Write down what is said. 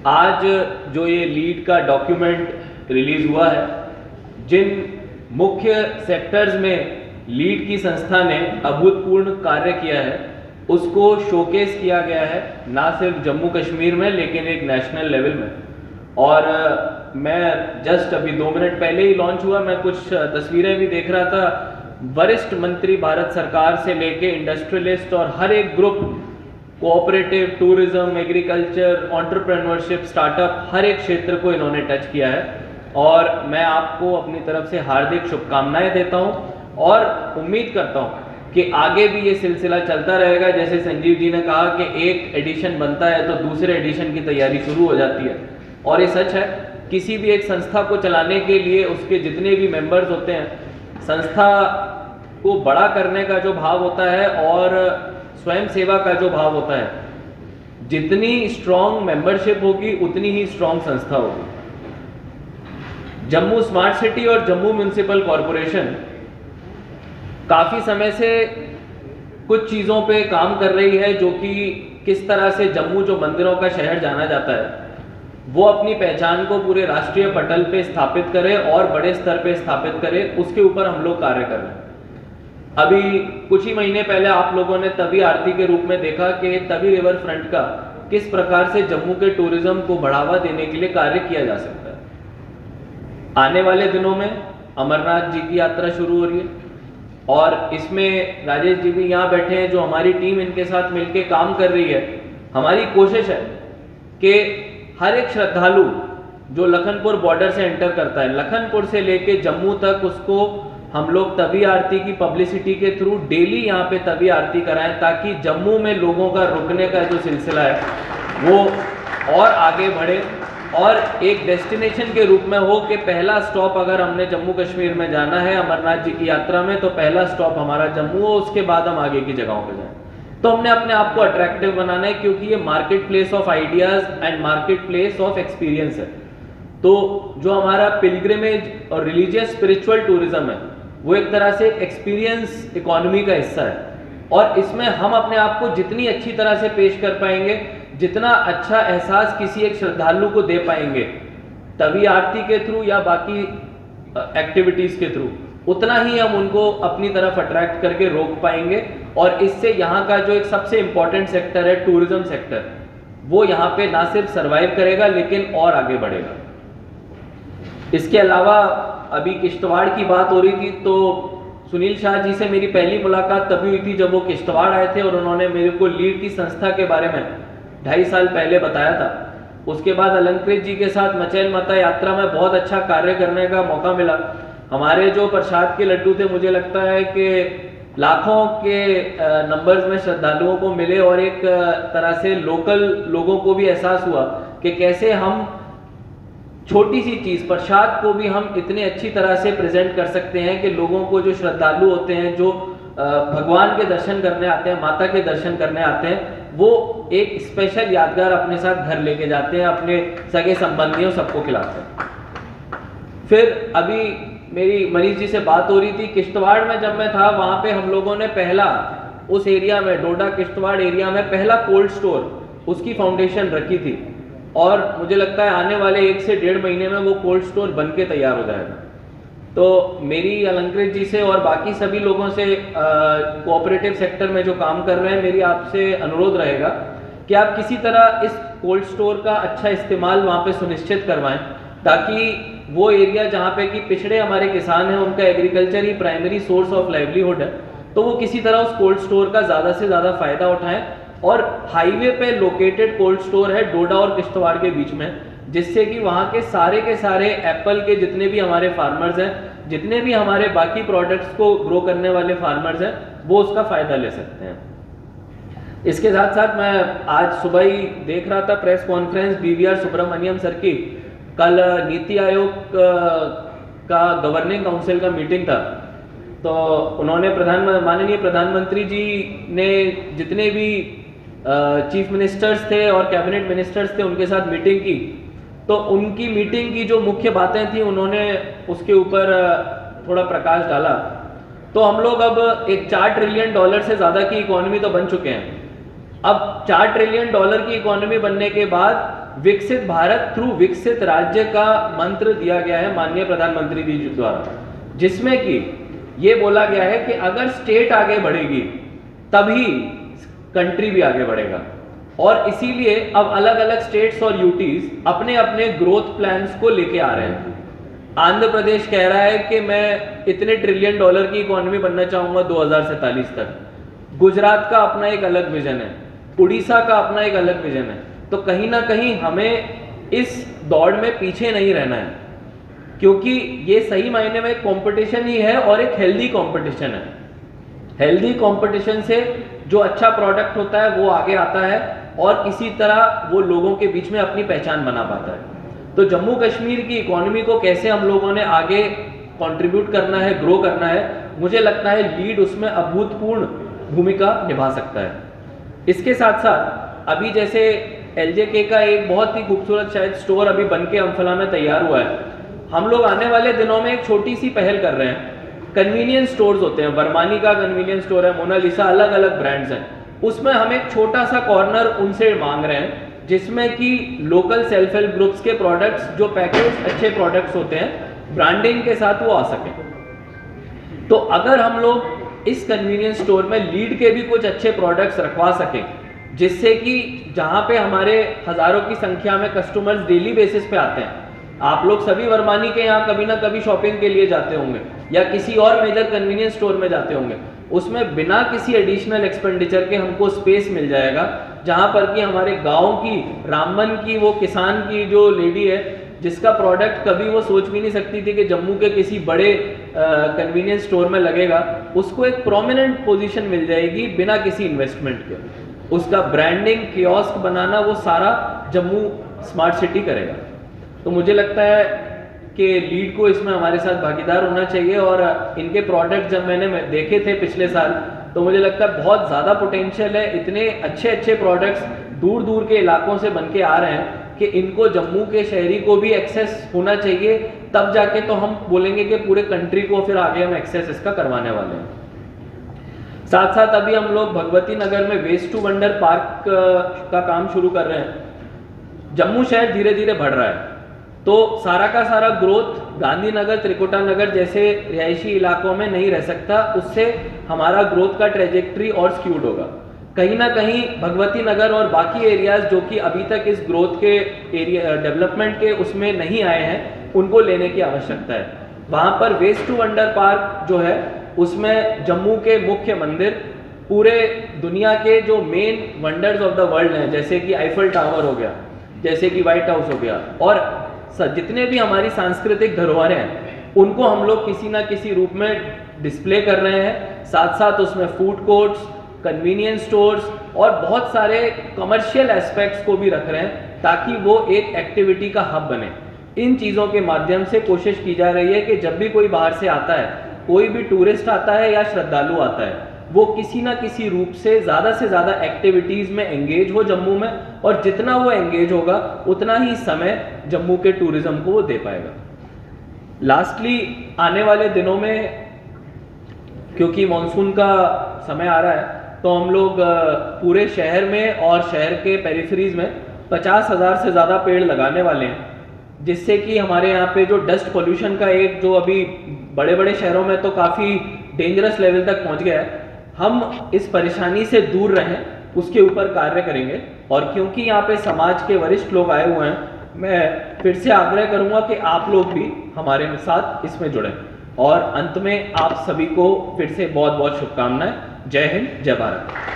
आज जो ये लीड का डॉक्यूमेंट रिलीज हुआ है, जिन मुख्य सेक्टर्स में लीड की संस्था ने अभूतपूर्व कार्य किया है उसको शोकेस किया गया है, ना सिर्फ जम्मू कश्मीर में लेकिन एक नेशनल लेवल में। और मैं जस्ट अभी 2 मिनट पहले ही लॉन्च हुआ, मैं कुछ तस्वीरें भी देख रहा था। वरिष्ठ मंत्री भारत सरकार से लेके इंडस्ट्रियलिस्ट और हर एक group, cooperative, tourism, agriculture, entrepreneurship, startup, हर एक क्षेत्र को इन्होंने टच किया है। और मैं आपको अपनी तरफ से हार्दिक शुभकामनाएं देता हूं और उम्मीद करता हूं कि आगे भी ये सिलसिला चलता रहेगा। जैसे संजीव जी ने कहा कि एक एडिशन बनता है तो दूसरे एडिशन की तैयारी शुरू हो जाती है, और ये सच है। किसी भी एक संस्था को चलाने के लिए उसके जितने भी मेंबर्स होते हैं, संस्था को बड़ा करने का जो भाव होता है और स्वयं सेवा का जो भाव होता है, जितनी स्ट्रॉन्ग मेंबरशिप होगी उतनी ही स्ट्रॉन्ग संस्था होगी। जम्मू स्मार्ट सिटी और जम्मू म्युनिसिपल कॉरपोरेशन काफ़ी समय से कुछ चीज़ों पे काम कर रही है, जो कि किस तरह से जम्मू जो मंदिरों का शहर जाना जाता है वो अपनी पहचान को पूरे राष्ट्रीय पटल पे स्थापित करे और बड़े स्तर पे स्थापित करे, उसके ऊपर हम लोग कार्य कर रहे हैं। अभी कुछ ही महीने पहले आप लोगों ने तवी आरती के रूप में देखा कि तवी रिवर फ्रंट का किस प्रकार से जम्मू के टूरिज्म को बढ़ावा देने के लिए कार्य किया जा सकता है। आने वाले दिनों में अमरनाथ जी की यात्रा शुरू हो रही है और इसमें राजेश जी भी यहाँ बैठे हैं, जो हमारी टीम इनके साथ मिलकर काम कर रही है। हमारी कोशिश है कि हर एक श्रद्धालु जो लखनपुर बॉर्डर से एंटर करता है, लखनपुर से लेके जम्मू तक, उसको हम लोग तवी आरती की पब्लिसिटी के थ्रू डेली यहाँ पे तवी आरती कराएं, ताकि जम्मू में लोगों का रुकने का जो सिलसिला है वो और आगे बढ़े और एक डेस्टिनेशन के रूप में हो कि पहला स्टॉप अगर हमने जम्मू कश्मीर में जाना है अमरनाथ जी की यात्रा में, तो पहला स्टॉप हमारा जम्मू हो, उसके बाद हम आगे की जगहों पर जाएं। तो हमने अपने आप को अट्रैक्टिव बनाना है, क्योंकि ये market place of ideas and market place of experience है। तो जो हमारा पिलग्रिमेज और रिलीजियस स्पिरिचुअल टूरिज्म है वो एक तरह से एक एक्सपीरियंस इकोनॉमी का हिस्सा है, और इसमें हम अपने आप को जितनी अच्छी तरह से पेश कर पाएंगे, जितना अच्छा एहसास किसी एक श्रद्धालु को दे पाएंगे तभी आरती के थ्रू या बाकी एक्टिविटीज के थ्रू, उतना ही हम उनको अपनी तरफ अट्रैक्ट करके रोक पाएंगे। और इससे यहाँ का जो एक सबसे इंपॉर्टेंट सेक्टर है टूरिज्म सेक्टर, वो यहाँ पे ना सिर्फ सर्वाइव करेगा लेकिन और आगे बढ़ेगा। इसके अलावा अभी किश्तवाड़ की बात हो रही थी, तो सुनील शाह जी से मेरी पहली मुलाकात तभी हुई थी जब वो किश्तवाड़ आए थे और उन्होंने मेरे को लीड की संस्था के बारे में 2.5 साल पहले बताया था। उसके बाद अलंकृत जी के साथ मचैल माता यात्रा में बहुत अच्छा कार्य करने का मौका मिला। हमारे जो प्रसाद के लड्डू थे, मुझे लगता है कि लाखों के नंबर्स में श्रद्धालुओं को मिले, और एक तरह से लोकल लोगों को भी एहसास हुआ कि कैसे हम छोटी सी चीज़ प्रसाद को भी हम इतने अच्छी तरह से प्रेजेंट कर सकते हैं कि लोगों को, जो श्रद्धालु होते हैं, जो भगवान के दर्शन करने आते हैं, माता के दर्शन करने आते हैं, वो एक स्पेशल यादगार अपने साथ घर लेके जाते हैं, अपने सगे संबंधियों सबको खिलाते हैं। फिर अभी मेरी मनीष जी से बात हो रही थी, किश्तवाड़ में जब मैं था वहाँ पे हम लोगों ने पहला उस एरिया में, डोडा किश्तवाड़ एरिया में पहला कोल्ड स्टोर, उसकी फाउंडेशन रखी थी, और मुझे लगता है आने वाले 1 से 1.5 महीने में वो कोल्ड स्टोर बन के तैयार हो जाएगा। तो मेरी अलंकृत जी से और बाकी सभी लोगों से कोऑपरेटिव सेक्टर में जो काम कर रहे हैं, मेरी आपसे अनुरोध रहेगा कि आप किसी तरह इस कोल्ड स्टोर का अच्छा इस्तेमाल वहाँ पे सुनिश्चित करवाएं, ताकि वो एरिया जहाँ पे कि पिछड़े हमारे किसान हैं, उनका agriculture he primary source of livelihood है, तो वो किसी तरह उस कोल्ड स्टोर का ज़्यादा से ज़्यादा फायदा उठाएं। और हाईवे पे लोकेटेड कोल्ड स्टोर है डोडा और किश्तवाड़ के बीच में, जिससे कि वहाँ के सारे एप्पल के जितने भी हमारे फार्मर्स हैं, जितने भी हमारे बाकी प्रोडक्ट्स को ग्रो करने वाले फार्मर्स हैं, वो उसका फ़ायदा ले सकते हैं। इसके साथ साथ मैं आज सुबह ही देख रहा था press conference BVR Subrahmanyam sir की, कल नीति आयोग का गवर्निंग काउंसिल का मीटिंग था, तो उन्होंने माननीय प्रधानमंत्री जी ने जितने भी चीफ मिनिस्टर्स थे और कैबिनेट मिनिस्टर्स थे उनके साथ मीटिंग की, तो उनकी मीटिंग की जो मुख्य बातें थी उन्होंने उसके ऊपर थोड़ा प्रकाश डाला। तो हम लोग अब एक $4 ट्रिलियन से ज़्यादा की इकोनॉमी तो बन चुके हैं, अब 4 ट्रिलियन डॉलर की इकोनॉमी बनने के बाद विकसित भारत थ्रू विकसित राज्य का मंत्र दिया गया है माननीय प्रधानमंत्री जी द्वारा, जिसमें कि ये बोला गया है कि अगर स्टेट आगे बढ़ेगी तभी कंट्री भी आगे बढ़ेगा। और इसीलिए अब अलग अलग स्टेट्स और यूटीज अपने अपने ग्रोथ प्लान्स को लेके आ रहे हैं। आंध्र प्रदेश कह रहा है कि मैं इतने ट्रिलियन डॉलर की इकोनॉमी बनना चाहूंगा 2047 तक। गुजरात का अपना एक अलग विजन है, उड़ीसा का अपना एक अलग विजन है। तो कहीं ना कहीं हमें इस दौड़ में पीछे नहीं रहना है, क्योंकि ये सही मायने में कंपटीशन ही है और एक हेल्दी कंपटीशन है। हेल्दी कंपटीशन से जो अच्छा प्रोडक्ट होता है वो आगे आता है और इसी तरह वो लोगों के बीच में अपनी पहचान बना पाता है। तो जम्मू कश्मीर की इकोनॉमी को कैसे हम लोगों ने आगे कंट्रीब्यूट करना है, ग्रो करना है, मुझे लगता है लीड उसमें अभूतपूर्व भूमिका निभा सकता है। इसके साथ साथ अभी जैसे LJK का एक बहुत ही खूबसूरत शायद स्टोर अभी बन के अम्फाला में तैयार हुआ है। हम लोग आने वाले दिनों में एक छोटी सी पहल कर रहे हैं। कन्वीनियंस स्टोर्स होते हैं, बरमानी का कन्वीनियंस स्टोर है, मोनालिसा, अलग अलग ब्रांड्स हैं। उसमें हम एक छोटा सा कॉर्नर उनसे मांग रहे हैं जिसमें कि लोकल सेल्फ हेल्प ग्रुप्स के प्रोडक्ट्स, जो पैकेज अच्छे प्रोडक्ट्स होते हैं, ब्रांडिंग के साथ वो आ सकें। तो अगर हम लोग इस कन्वीनियंस स्टोर में लीड के भी कुछ अच्छे प्रोडक्ट्स रखवा सकें, जिससे कि जहाँ पे हमारे हज़ारों की संख्या में कस्टमर्स डेली बेसिस पे आते हैं, आप लोग सभी वर्मानी के यहाँ कभी ना कभी शॉपिंग के लिए जाते होंगे या किसी और मेजर कन्वीनियंस स्टोर में जाते होंगे, उसमें बिना किसी एडिशनल एक्सपेंडिचर के हमको स्पेस मिल जाएगा, जहाँ पर कि हमारे गांव की, रामबन की, वो किसान की जो लेडी है जिसका प्रोडक्ट कभी वो सोच भी नहीं सकती थी कि जम्मू के किसी बड़े कन्वीनियंस स्टोर में लगेगा, उसको एक प्रोमिनेंट पोजीशन मिल जाएगी बिना किसी इन्वेस्टमेंट के। उसका ब्रांडिंग, कियोस्क बनाना वो सारा जम्मू स्मार्ट सिटी करेगा। तो मुझे लगता है कि लीड को इसमें हमारे साथ भागीदार होना चाहिए। और इनके प्रोडक्ट जब मैंने देखे थे पिछले साल, तो मुझे लगता है बहुत ज़्यादा पोटेंशियल है। इतने अच्छे अच्छे प्रोडक्ट्स दूर दूर के इलाकों से बन के आ रहे हैं कि इनको जम्मू के शहरी को भी एक्सेस होना चाहिए, तब जाके तो हम बोलेंगे कि पूरे कंट्री को फिर आगे हम एक्सेस इसका करवाने वाले हैं। साथ साथ अभी हम लोग भगवती नगर में वेस्ट टू वंडर पार्क का काम शुरू कर रहे हैं। जम्मू शहर धीरे धीरे बढ़ रहा है, तो सारा का सारा ग्रोथ गांधीनगर, त्रिकुटा नगर जैसे रिहायशी इलाकों में नहीं रह सकता। उससे हमारा ग्रोथ का ट्रेजेक्ट्री और स्क्यूड होगा। कहीं ना कहीं भगवती नगर और बाकी एरियाज जो कि अभी तक इस ग्रोथ के एरिया डेवलपमेंट के उसमें नहीं आए हैं, उनको लेने की आवश्यकता है। वहाँ पर वेस्ट टू वंडर पार्क जो है, उसमें जम्मू के मुख्य मंदिर, पूरे दुनिया के जो main wonders of the world हैं, जैसे कि आईफल टावर हो गया, जैसे कि व्हाइट हाउस हो गया, और जितने भी हमारी सांस्कृतिक धरोहरें हैं, उनको हम लोग किसी ना किसी रूप में डिस्प्ले कर रहे हैं। साथ साथ उसमें फूड कोर्ट्स, कन्वीनियंस स्टोर्स और बहुत सारे कमर्शियल एस्पेक्ट्स को भी रख रहे हैं, ताकि वो एक एक्टिविटी का हब बने। इन चीज़ों के माध्यम से कोशिश की जा रही है कि जब भी कोई बाहर से आता है, कोई भी टूरिस्ट आता है या श्रद्धालु आता है, वो किसी ना किसी रूप से ज़्यादा एक्टिविटीज़ में एंगेज हो जम्मू में, और जितना वो एंगेज होगा उतना ही समय जम्मू के टूरिज्म को वो दे पाएगा। लास्टली, आने वाले दिनों में क्योंकि मॉनसून का समय आ रहा है, तो हम लोग पूरे शहर में और शहर के पेरिफेरीज में 50,000 से ज़्यादा पेड़ लगाने वाले हैं, जिससे कि हमारे यहाँ पे जो डस्ट पोल्यूशन का एक जो अभी बड़े बड़े शहरों में तो काफ़ी डेंजरस लेवल तक पहुँच गया है, हम इस परेशानी से दूर रहें, उसके ऊपर कार्य करेंगे। और क्योंकि यहाँ पे समाज के वरिष्ठ लोग आए हुए हैं, मैं फिर से आग्रह करूँगा कि आप लोग भी हमारे साथ इसमें जुड़ें। और अंत में आप सभी को फिर से बहुत बहुत शुभकामनाएं। जय हिंद, जय भारत।